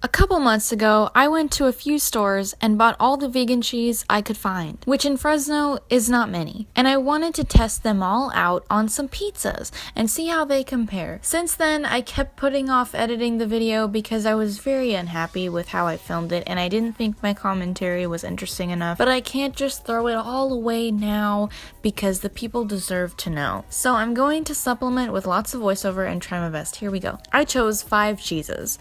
A couple months ago, I went to a few stores and bought all the vegan cheese I could find, which in Fresno is not many, and I wanted to test them all out on some pizzas and see how they compare. Since then, I kept putting off editing the video because I was very unhappy with how I filmed it and I didn't think my commentary was interesting enough, but I can't just throw it all away now because the people deserve to know. So I'm going to supplement with lots of voiceover and try my best. Here we go. I chose 5 cheeses.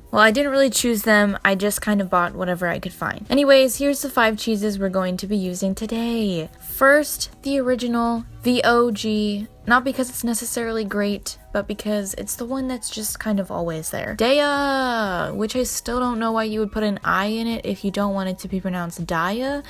Well, I didn't really choose them, I just kind of bought whatever I could find. Anyways, here's the 5 cheeses we're going to be using today. First, the original, the OG, not because it's necessarily great, but because it's the one that's just kind of always there. Daya, which I still don't know why you would put an I in it if you don't want it to be pronounced Daya.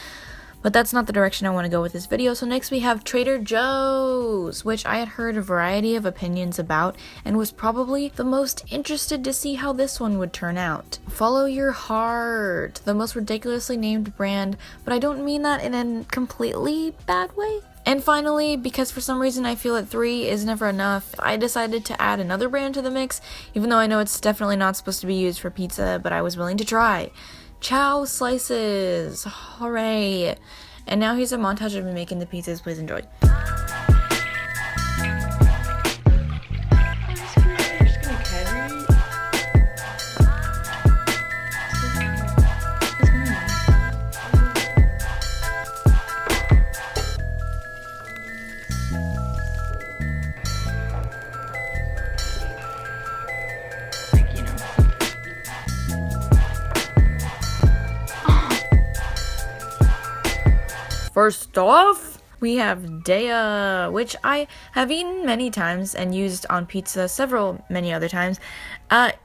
But that's not the direction I want to go with this video. So next we have Trader Joe's, which I had heard a variety of opinions about and was probably the most interested to see how this one would turn out. Follow Your Heart, the most ridiculously named brand, but I don't mean that in a completely bad way. And finally, because for some reason I feel that 3 is never enough, I decided to add another brand to the mix, even though I know it's definitely not supposed to be used for pizza, but I was willing to try. Chow slices, hooray! And now here's a montage of me making the pizzas. Please enjoy. First off, we have Daya, which I have eaten many times and used on pizza many other times.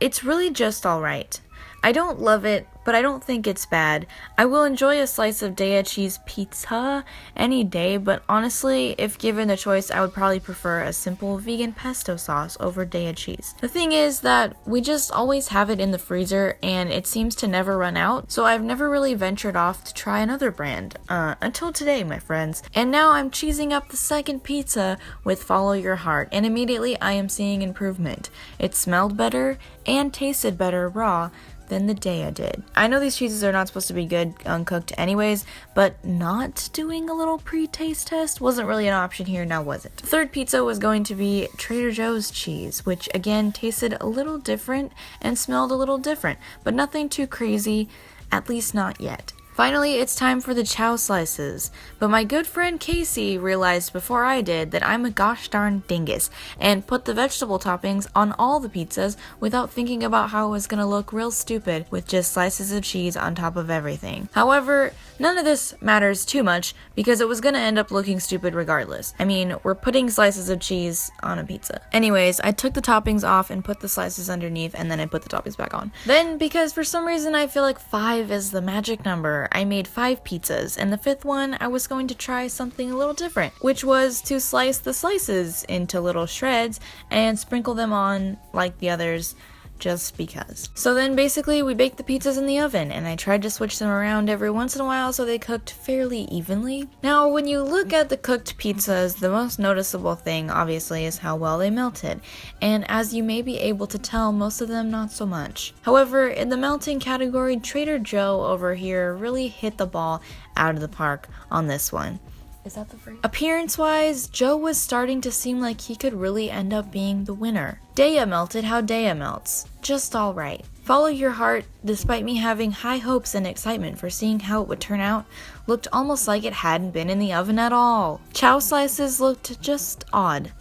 It's really just alright. I don't love it, but I don't think it's bad. I will enjoy a slice of Daya cheese pizza any day, but honestly, if given the choice, I would probably prefer a simple vegan pesto sauce over Daya cheese. The thing is that we just always have it in the freezer, and it seems to never run out, so I've never really ventured off to try another brand, until today, my friends. And now I'm cheesing up the second pizza with Follow Your Heart, and immediately I am seeing improvement. It smelled better and tasted better raw than the Daya did. I know these cheeses are not supposed to be good uncooked anyways, but not doing a little pre-taste test wasn't really an option here, now was it? The third pizza was going to be Trader Joe's cheese, which again tasted a little different and smelled a little different, but nothing too crazy, at least not yet. Finally, it's time for the chow slices, but my good friend Casey realized before I did that I'm a gosh darn dingus and put the vegetable toppings on all the pizzas without thinking about how it was gonna look real stupid with just slices of cheese on top of everything. However, none of this matters too much because it was gonna end up looking stupid regardless. I mean, we're putting slices of cheese on a pizza. Anyways, I took the toppings off and put the slices underneath, and then I put the toppings back on. Then, because for some reason I feel like 5 is the magic number, I made 5 pizzas, and the 5th one I was going to try something a little different, which was to slice the slices into little shreds and sprinkle them on like the others, just because. So then basically we baked the pizzas in the oven, and I tried to switch them around every once in a while so they cooked fairly evenly. Now when you look at the cooked pizzas, the most noticeable thing obviously is how well they melted, and as you may be able to tell, most of them not so much. However, in the melting category, Trader Joe over here really hit the ball out of the park on this one. Is that the phrase? Appearance-wise, Joe was starting to seem like he could really end up being the winner. Daya melted how Daya melts. Just alright. Follow Your Heart, despite me having high hopes and excitement for seeing how it would turn out, looked almost like it hadn't been in the oven at all. Chow slices looked just odd.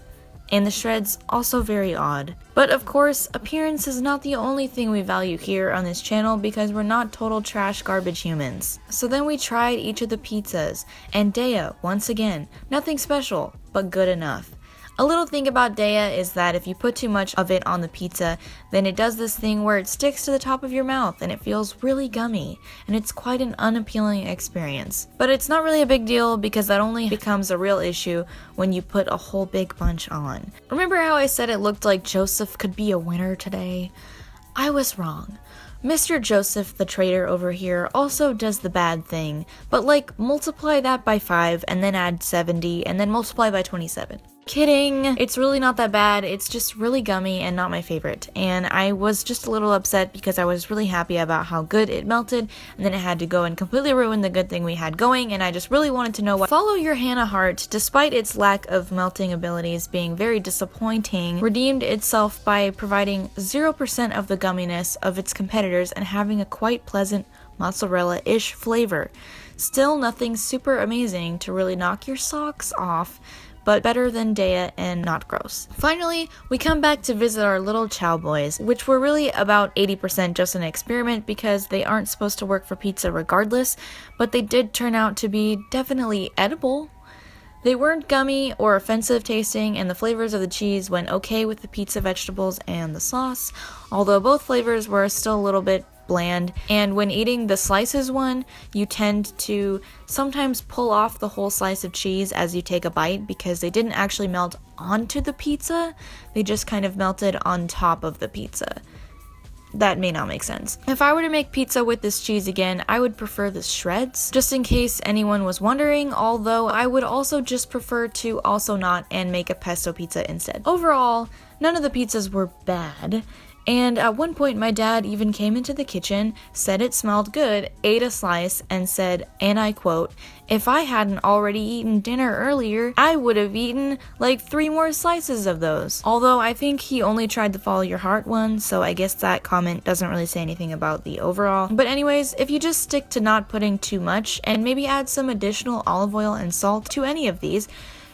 And the shreds also very odd. But of course, appearance is not the only thing we value here on this channel because we're not total trash garbage humans. So then we tried each of the pizzas, and Daya, once again, nothing special, but good enough. A little thing about Daya is that if you put too much of it on the pizza, then it does this thing where it sticks to the top of your mouth and it feels really gummy, and it's quite an unappealing experience. But it's not really a big deal because that only becomes a real issue when you put a whole big bunch on. Remember how I said it looked like Joseph could be a winner today? I was wrong. Mr. Joseph the trader over here also does the bad thing, but like multiply that by 5 and then add 70 and then multiply by 27. kidding. It's really not that bad. It's just really gummy and not my favorite. And I was just a little upset because I was really happy about how good it melted, and then it had to go and completely ruin the good thing we had going, and I just really wanted to know why. Follow Your Hannah Heart, despite its lack of melting abilities being very disappointing, redeemed itself by providing 0% of the gumminess of its competitors and having a quite pleasant mozzarella-ish flavor. Still nothing super amazing to really knock your socks off, but better than Daya and not gross. Finally, we come back to visit our little chow boys, which were really about 80% just an experiment because they aren't supposed to work for pizza regardless, but they did turn out to be definitely edible. They weren't gummy or offensive tasting, and the flavors of the cheese went okay with the pizza vegetables and the sauce, although both flavors were still a little bit bland, and when eating the slices one, you tend to sometimes pull off the whole slice of cheese as you take a bite because they didn't actually melt onto the pizza, they just kind of melted on top of the pizza. That may not make sense. If I were to make pizza with this cheese again, I would prefer the shreds, just in case anyone was wondering, although I would also just prefer to also not and make a pesto pizza instead. Overall, none of the pizzas were bad. And at one point my dad even came into the kitchen, said it smelled good, ate a slice, and said, and I quote, "If I hadn't already eaten dinner earlier, I would have eaten like 3 more slices of those." Although I think he only tried the Follow Your Heart one, so I guess that comment doesn't really say anything about the overall. But anyways, if you just stick to not putting too much and maybe add some additional olive oil and salt to any of these,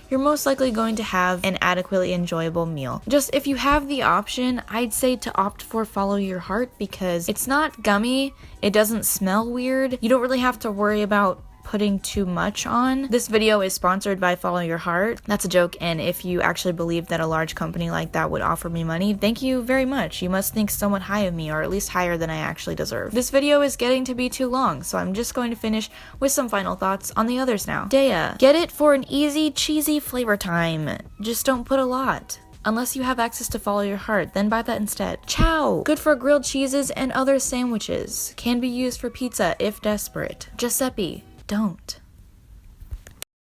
you're most likely going to have an adequately enjoyable meal. Just if you have the option, I'd say to opt for Follow Your Heart because it's not gummy, it doesn't smell weird, you don't really have to worry about putting too much on. This video is sponsored by Follow Your Heart. That's a joke, and if you actually believe that a large company like that would offer me money, thank you very much. You must think somewhat high of me, or at least higher than I actually deserve. This video is getting to be too long, so I'm just going to finish with some final thoughts on the others now. Daya. Get it for an easy, cheesy flavor time. Just don't put a lot. Unless you have access to Follow Your Heart, then buy that instead. Chow! Good for grilled cheeses and other sandwiches. Can be used for pizza if desperate. Giuseppe. Don't.